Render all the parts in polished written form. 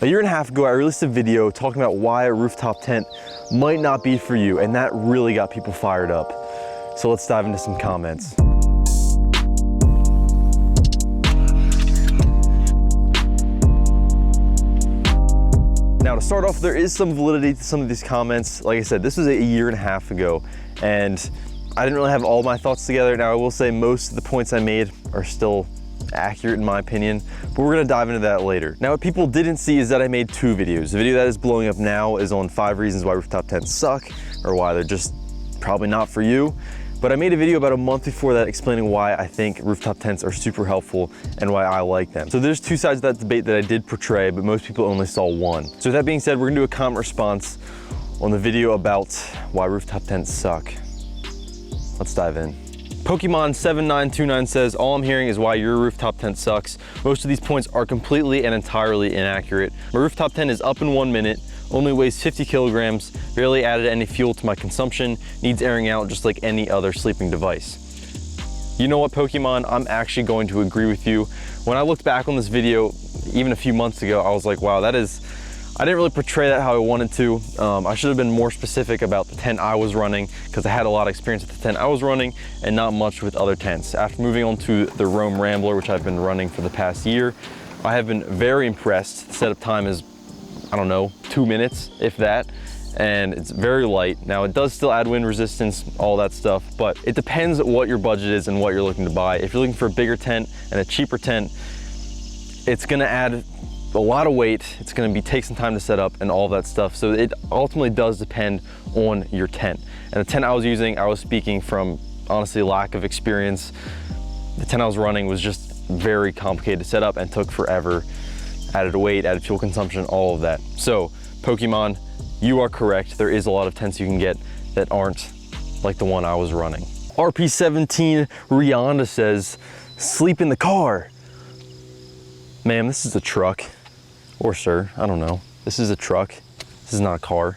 A year and a half ago, I released a video talking about why a rooftop tent might not be for you, and that really got people fired up. So let's dive into some comments. Now to start off, there is some validity to some of these comments. Like I said, this was a year and a half ago, and I didn't really have all my thoughts together. Now I will say most of the points I made are still accurate in my opinion, but we're gonna dive into that later. Now what people didn't see is that I made two videos. The video that is blowing up now is on 5 reasons why rooftop tents suck, or why they're just probably not for you. But I made a video about a month before that explaining why I think rooftop tents are super helpful and why I like them. So there's two sides of that debate that I did portray, but most people only saw one. So with that being said, we're gonna do a comment response on the video about why rooftop tents suck. Let's dive in. Pokemon7929 says, all I'm hearing is why your rooftop tent sucks. Most of these points are completely and entirely inaccurate. My rooftop tent is up in 1 minute, only weighs 50 kilograms, barely added any fuel to my consumption, needs airing out just like any other sleeping device. You know what, Pokemon, I'm actually going to agree with you. When I looked back on this video, even a few months ago, I was like, wow, I didn't really portray that how I wanted to. I should have been more specific about the tent I was running because I had a lot of experience with the tent I was running and not much with other tents. After moving on to the Roam Rambler, which I've been running for the past year, I have been very impressed. The setup time is, I don't know, 2 minutes, if that, and it's very light. Now it does still add wind resistance, all that stuff, but it depends what your budget is and what you're looking to buy. If you're looking for a bigger tent and a cheaper tent, it's gonna add a lot of weight, it's going to take some time to set up and all of that stuff. So it ultimately does depend on your tent. And the tent I was using, I was speaking from honestly lack of experience. The tent I was running was just very complicated to set up and took forever. Added weight, added fuel consumption, all of that. So Pokemon, you are correct. There is a lot of tents you can get that aren't like the one I was running. RP17 Rihanna says, sleep in the car. Ma'am, this is a truck. Or sir, I don't know. This is a truck. This is not a car.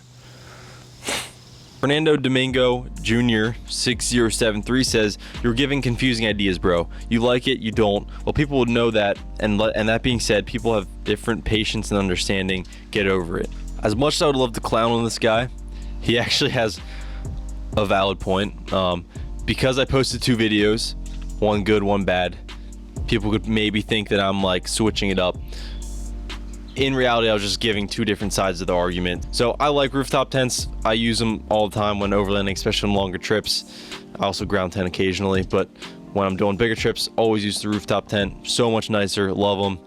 Fernando Domingo Jr. 6073 says, you're giving confusing ideas, bro. You like it, you don't. Well, people would know that, and that being said, people have different patience and understanding. Get over it. As much as I would love to clown on this guy, he actually has a valid point. Because I posted 2 videos, one good, one bad, people could maybe think that I'm like switching it up. In reality, I was just giving 2 different sides of the argument. So I like rooftop tents. I use them all the time when overlanding, especially on longer trips. I also ground tent occasionally, but when I'm doing bigger trips, always use the rooftop tent. So much nicer, love them.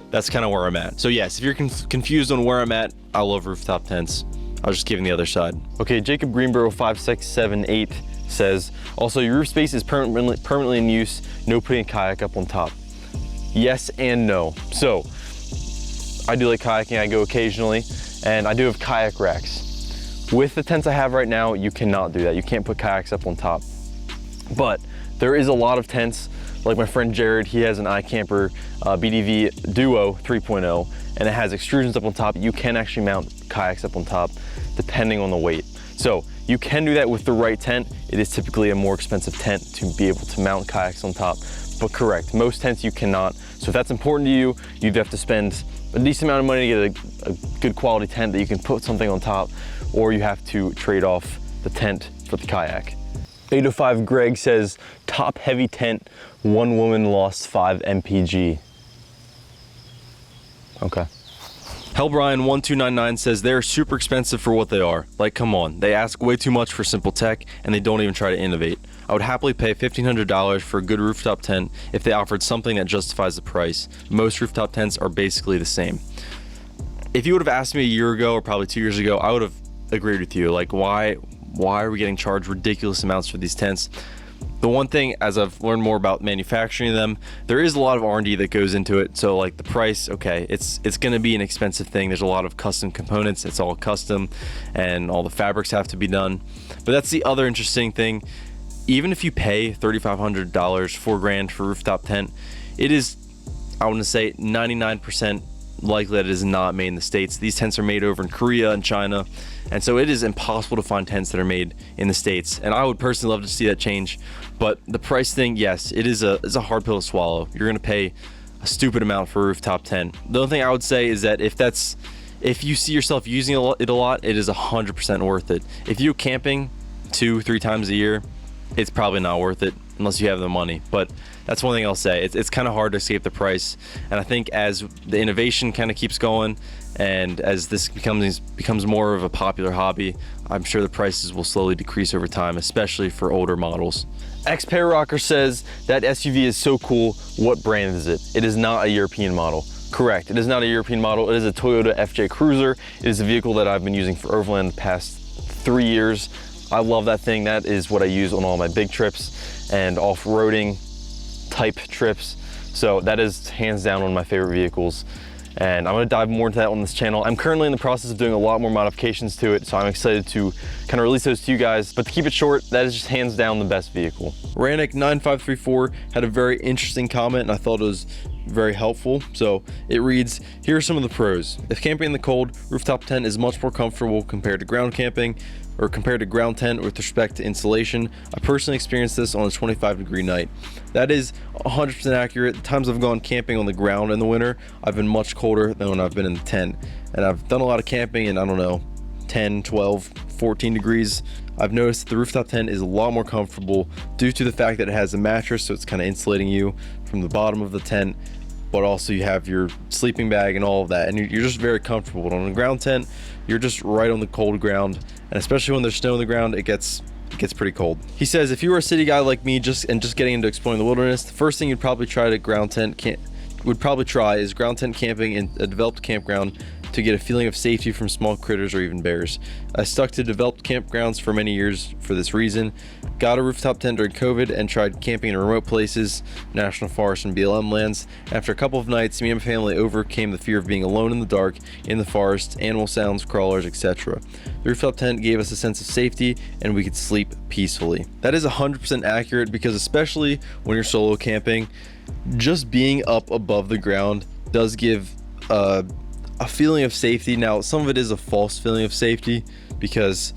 That's kind of where I'm at. So yes, if you're confused on where I'm at, I love rooftop tents. I was just giving the other side. Okay, Jacob Greenborough 5678 says, also your roof space is permanently in use, no putting a kayak up on top. Yes and no. So I do like kayaking, I go occasionally, and I do have kayak racks. With the tents I have right now, you cannot do that. You can't put kayaks up on top. But there is a lot of tents, like my friend Jared, he has an iCamper BDV Duo 3.0, and it has extrusions up on top. You can actually mount kayaks up on top, depending on the weight. So you can do that with the right tent. It is typically a more expensive tent to be able to mount kayaks on top, but correct, most tents you cannot. So if that's important to you, you'd have to spend a decent amount of money to get a good quality tent that you can put something on top, or you have to trade off the tent for the kayak. 805 Greg says, top heavy tent, 1 woman lost 5 mpg. Okay. Hellbrian1299 says, they're super expensive for what they are. Like, come on, they ask way too much for simple tech and they don't even try to innovate. I would happily pay $1,500 for a good rooftop tent if they offered something that justifies the price. Most rooftop tents are basically the same. If you would have asked me a year ago or probably 2 years ago, I would have agreed with you. Like, why are we getting charged ridiculous amounts for these tents? The one thing, as I've learned more about manufacturing them, there is a lot of R&D that goes into it. So like the price, okay, it's going to be an expensive thing. There's a lot of custom components. It's all custom and all the fabrics have to be done. But that's the other interesting thing. Even if you pay $3,500, $4,000 for a rooftop tent, it is, I want to say 99% likely that it is not made in the States. These tents are made over in Korea and China, and so it is impossible to find tents that are made in the States. And I would personally love to see that change, but the price thing, yes, it is a hard pill to swallow. You're going to pay a stupid amount for a rooftop tent. The only thing I would say is that if you see yourself using it a lot, it is 100% worth it. If you're camping 2-3 times a year, it's probably not worth it unless you have the money. But that's one thing I'll say. It's kind of hard to escape the price. And I think as the innovation kind of keeps going and as this becomes more of a popular hobby, I'm sure the prices will slowly decrease over time, especially for older models. X-Pair Rocker says that SUV is so cool. What brand is it? It is not a European model. Correct, it is not a European model. It is a Toyota FJ Cruiser. It is a vehicle that I've been using for Overland the past 3 years. I love that thing. That is what I use on all my big trips and off-roading type trips. So that is hands down one of my favorite vehicles. And I'm gonna dive more into that on this channel. I'm currently in the process of doing a lot more modifications to it, so I'm excited to kind of release those to you guys. But to keep it short, that is just hands down the best vehicle. Ranik9534 had a very interesting comment, and I thought it was very helpful. So it reads, here are some of the pros. If camping in the cold, rooftop tent is much more comfortable compared to ground camping, or compared to ground tent with respect to insulation. I personally experienced this on a 25-degree night. That is 100% accurate. The times I've gone camping on the ground in the winter, I've been much colder than when I've been in the tent. And I've done a lot of camping in, I don't know, 10, 12, 14 degrees. I've noticed that the rooftop tent is a lot more comfortable due to the fact that it has a mattress, so it's kind of insulating you from the bottom of the tent, but also you have your sleeping bag and all of that, and you're just very comfortable. But on a ground tent, you're just right on the cold ground, and especially when there's snow on the ground, it gets pretty cold. He says, if you were a city guy like me just getting into exploring the wilderness, the first thing you'd probably try is ground tent camping in a developed campground to get a feeling of safety from small critters or even bears. I stuck to developed campgrounds for many years for this reason. Got a rooftop tent during COVID and tried camping in remote places, national forests and BLM lands. After a couple of nights, me and my family overcame the fear of being alone in the dark, in the forest, animal sounds, crawlers, etc. The rooftop tent gave us a sense of safety and we could sleep peacefully. That is 100% accurate, because especially when you're solo camping, just being up above the ground does give a feeling of safety. Now, some of it is a false feeling of safety, because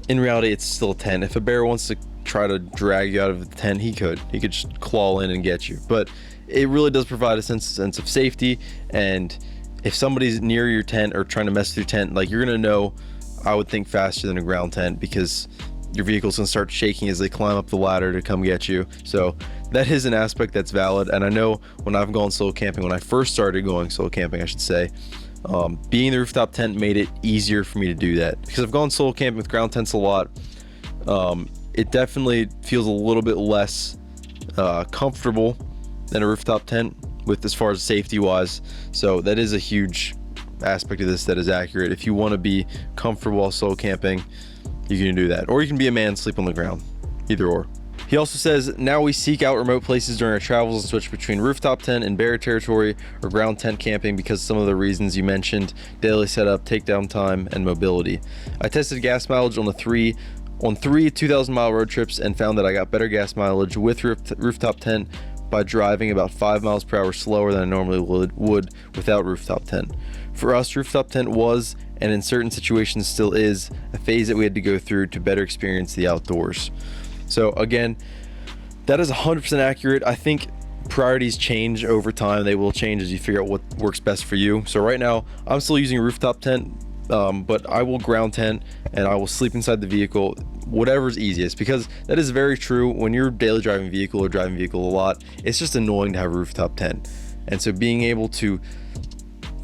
in reality it's still a tent. If a bear wants to try to drag you out of the tent, he could just claw in and get you. But it really does provide a sense of safety. And if somebody's near your tent or trying to mess with your tent, like, you're gonna know, I would think, faster than a ground tent, because your vehicle's gonna start shaking as they climb up the ladder to come get you. So that is an aspect that's valid. And I know when I've gone solo camping, when I first started going solo camping, I should say, being in the rooftop tent made it easier for me to do that, because I've gone solo camping with ground tents a lot. It definitely feels a little bit less comfortable than a rooftop tent with, as far as safety wise. So that is a huge aspect of this that is accurate. If you want to be comfortable while solo camping, you can do that, or you can be a man, sleep on the ground, either or. He also says, now we seek out remote places during our travels and switch between rooftop tent and bear territory or ground tent camping because of some of the reasons you mentioned: daily setup, takedown time, and mobility. I tested gas mileage on three 2,000-mile road trips and found that I got better gas mileage with rooftop tent by driving about 5 miles per hour slower than I normally would without rooftop tent. For us, rooftop tent was, and in certain situations still is, a phase that we had to go through to better experience the outdoors. So again, that is 100% accurate. I think priorities change over time. They will change as you figure out what works best for you. So right now, I'm still using a rooftop tent, but I will ground tent and I will sleep inside the vehicle, whatever's easiest, because that is very true. When you're daily driving vehicle or driving vehicle a lot, it's just annoying to have a rooftop tent. And so being able to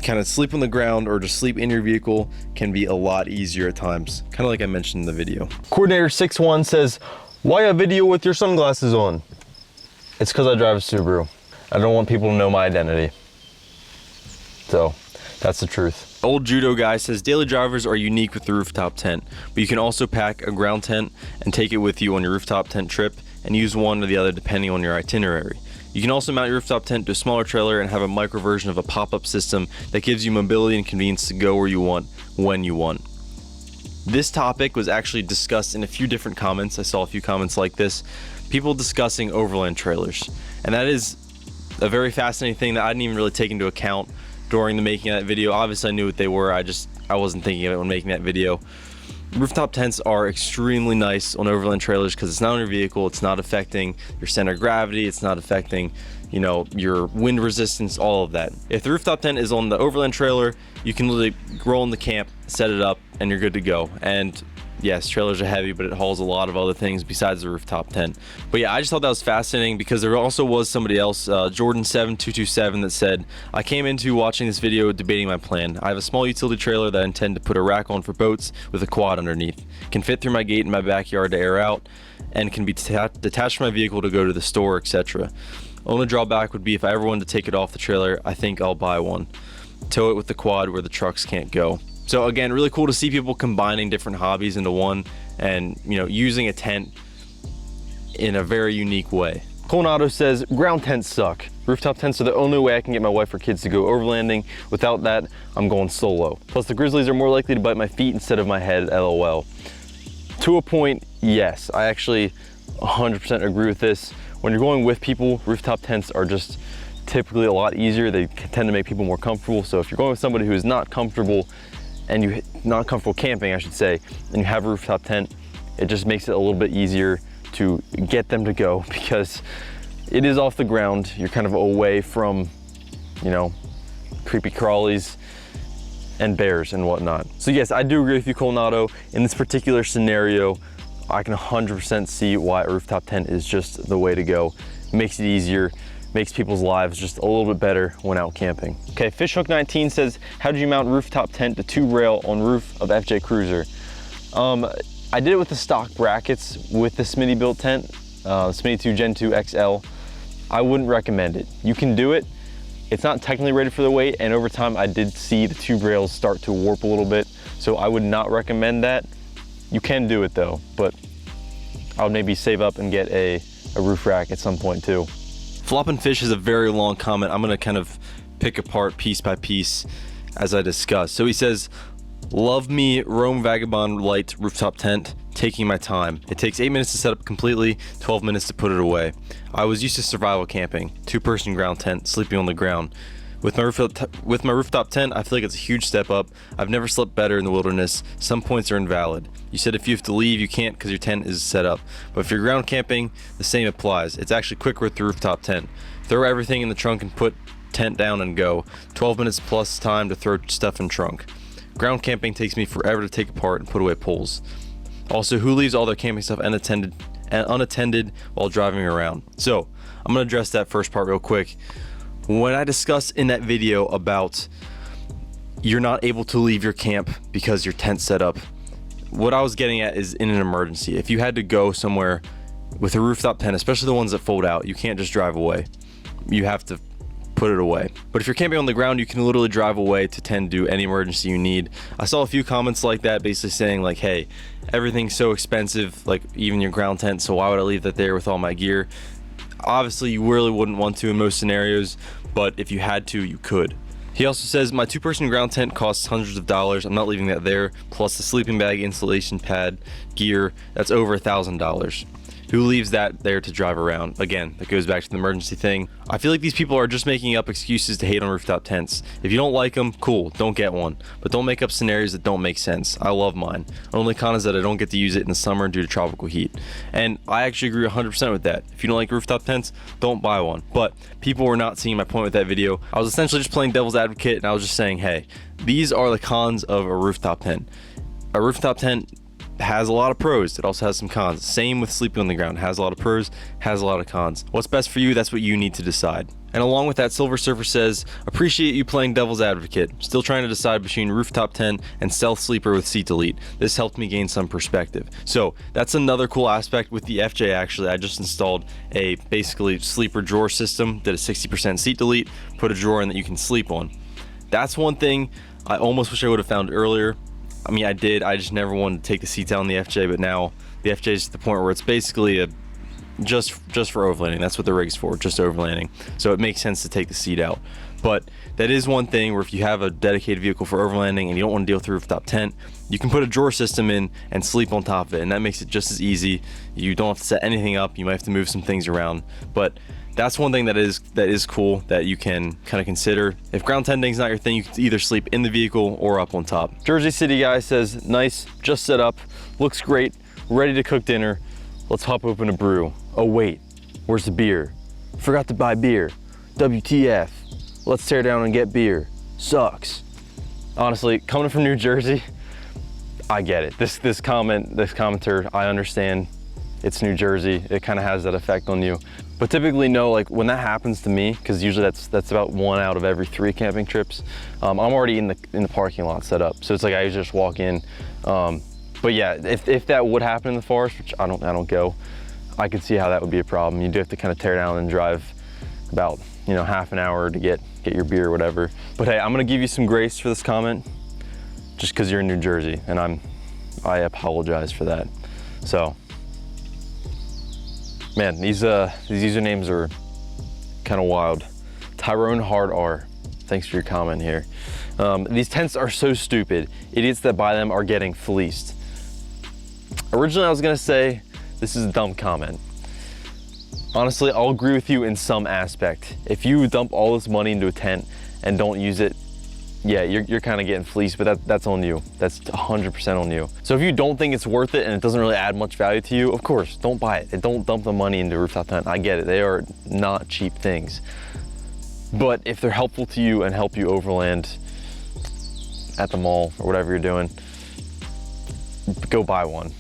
kind of sleep on the ground or just sleep in your vehicle can be a lot easier at times, kind of like I mentioned in the video. Coordinator 61 says, why a video with your sunglasses on? It's because I drive a Subaru. I don't want people to know my identity. So that's the truth. Old Judo Guy says, daily drivers are unique with the rooftop tent, but you can also pack a ground tent and take it with you on your rooftop tent trip and use one or the other depending on your itinerary. You can also mount your rooftop tent to a smaller trailer and have a micro version of a pop-up system that gives you mobility and convenience to go where you want, when you want. This topic was actually discussed in a few different comments. I saw a few comments like this, people discussing Overland trailers. And that is a very fascinating thing that I didn't even really take into account during the making of that video. Obviously I knew what they were, I wasn't thinking of it when making that video. Rooftop tents are extremely nice on Overland trailers because it's not on your vehicle, it's not affecting your center of gravity, it's not affecting, you know, your wind resistance, all of that. If the rooftop tent is on the Overland trailer, you can literally roll in the camp, set it up, and you're good to go. And yes, trailers are heavy, but it hauls a lot of other things besides the rooftop tent. But yeah, I just thought that was fascinating because there also was somebody else, Jordan7227, that said, I came into watching this video debating my plan. I have a small utility trailer that I intend to put a rack on for boats with a quad underneath. Can fit through my gate in my backyard to air out, and can be detached from my vehicle to go to the store, etc. Only drawback would be if I ever wanted to take it off the trailer, I think I'll buy one. Tow it with the quad where the trucks can't go. So again, really cool to see people combining different hobbies into one and, you know, using a tent in a very unique way. Coronado says, ground tents suck. Rooftop tents are the only way I can get my wife or kids to go overlanding. Without that, I'm going solo. Plus the grizzlies are more likely to bite my feet instead of my head, LOL. To a point, yes. I actually 100% agree with this. When you're going with people, rooftop tents are just typically a lot easier. They tend to make people more comfortable. So if you're going with somebody who is not comfortable, and you're not comfortable camping, I should say, and you have a rooftop tent, it just makes it a little bit easier to get them to go because it is off the ground. You're kind of away from, you know, creepy crawlies and bears and whatnot. So yes, I do agree with you, Coronado. In this particular scenario, I can 100% see why a rooftop tent is just the way to go. It makes it easier, makes people's lives just a little bit better when out camping. Okay, Fishhook19 says, how did you mount rooftop tent to tube rail on roof of FJ Cruiser? I did it with the stock brackets with the Smitty built tent, Smitty 2 Gen 2 XL. I wouldn't recommend it. You can do it. It's not technically rated for the weight, and over time I did see the tube rails start to warp a little bit, so I would not recommend that. You can do it though, but I would maybe save up and get a roof rack at some point too. Floppin' Fish is a very long comment. I'm gonna kind of pick apart piece by piece as I discuss. So he says, love me Rome Vagabond Light rooftop tent, taking my time. It takes 8 minutes to set up completely, 12 minutes to put it away. I was used to survival camping, 2-person ground tent, sleeping on the ground. With my rooftop tent, I feel like it's a huge step up. I've never slept better in the wilderness. Some points are invalid. You said if you have to leave, you can't because your tent is set up. But if you're ground camping, the same applies. It's actually quicker with the rooftop tent. Throw everything in the trunk and put tent down and go. 12 minutes plus time to throw stuff in trunk. Ground camping takes me forever to take apart and put away poles. Also, who leaves all their camping stuff unattended while driving around? So, I'm gonna address that first part real quick. When I discussed in that video about you're not able to leave your camp because your tent's set up, what I was getting at is in an emergency. If you had to go somewhere with a rooftop tent, especially the ones that fold out, you can't just drive away. You have to put it away. But if you're camping on the ground, you can literally drive away to tend to any emergency you need. I saw a few comments like that, basically saying like, hey, everything's so expensive, like even your ground tent, so why would I leave that there with all my gear? Obviously, you really wouldn't want to in most scenarios, but if you had to, you could. He also says, my 2-person ground tent costs hundreds of dollars. I'm not leaving that there. Plus the sleeping bag, installation pad, gear, that's over $1,000. Who leaves that there to drive around? Again, that goes back to the emergency thing. I feel like these people are just making up excuses to hate on rooftop tents. If you don't like them, cool, don't get one. But don't make up scenarios that don't make sense. I love mine. Only con is that I don't get to use it in the summer due to tropical heat. And I actually agree 100% with that. If you don't like rooftop tents, don't buy one. But people were not seeing my point with that video. I was essentially just playing devil's advocate, and I was just saying, hey, these are the cons of a rooftop tent. A rooftop tent has a lot of pros. It also has some cons. Same with sleeping on the ground. It has a lot of pros, has a lot of cons. What's best for you, that's what you need to decide. And along with that, Silver Surfer says, appreciate you playing devil's advocate. Still trying to decide between rooftop tent and stealth sleeper with seat delete. This helped me gain some perspective. So that's another cool aspect with the FJ. Actually, I just installed a basically sleeper drawer system, did a 60% seat delete, put a drawer in that you can sleep on. That's one thing I almost wish I would have found earlier. I mean, I did. I just never wanted to take the seats out on the FJ, but now the FJ is to the point where it's basically a just for overlanding. That's what the rig's for, just overlanding. So it makes sense to take the seat out. But that is one thing where if you have a dedicated vehicle for overlanding and you don't want to deal with a rooftop tent, you can put a drawer system in and sleep on top of it, and that makes it just as easy. You don't have to set anything up. You might have to move some things around, but that's one thing that is cool that you can kind of consider. If ground tenting's not your thing, you can either sleep in the vehicle or up on top. Jersey City guy says, nice, just set up, looks great, ready to cook dinner. Let's hop open a brew. Oh wait, where's the beer? Forgot to buy beer. WTF. Let's tear down and get beer. Sucks. Honestly, coming from New Jersey, I get it. This commenter, I understand. It's New Jersey. It kind of has that effect on you. But typically, no, like when that happens to me, because usually that's about 1 out of every 3 camping trips. I'm already in the parking lot set up, so it's like I usually just walk in. But yeah, if that would happen in the forest, which I don't go, I could see how that would be a problem. You do have to kind of tear down and drive about, you know, half an hour to get your beer or whatever. But hey, I'm gonna give you some grace for this comment, just because you're in New Jersey, and I apologize for that. So, man, these usernames are kind of wild. Tyrone Hard R, thanks for your comment here. These tents are so stupid. Idiots that buy them are getting fleeced. Originally, I was gonna say, this is a dumb comment. Honestly, I'll agree with you in some aspect. If you dump all this money into a tent and don't use it, yeah, you're kind of getting fleeced, but that's on you. That's 100% on you. So if you don't think it's worth it and it doesn't really add much value to you, of course, don't buy it. And don't dump the money into a rooftop tent. I get it, they are not cheap things. But if they're helpful to you and help you overland at the mall or whatever you're doing, go buy one.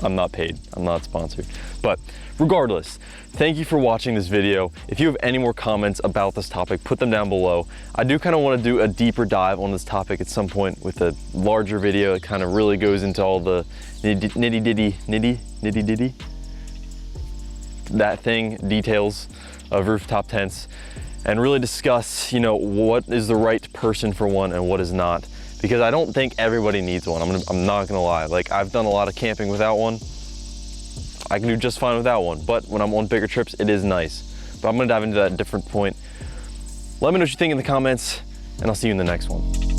I'm not paid, I'm not sponsored. But regardless, thank you for watching this video. If you have any more comments about this topic, put them down below. I do kind of want to do a deeper dive on this topic at some point with a larger video that kind of really goes into all the nitty ditty, that thing, details of rooftop tents, and really discuss, you know, what is the right person for one and what is not. Because I don't think everybody needs one. I'm not gonna lie. Like, I've done a lot of camping without one. I can do just fine without one, but when I'm on bigger trips, it is nice. But I'm gonna dive into that at a different point. Let me know what you think in the comments, and I'll see you in the next one.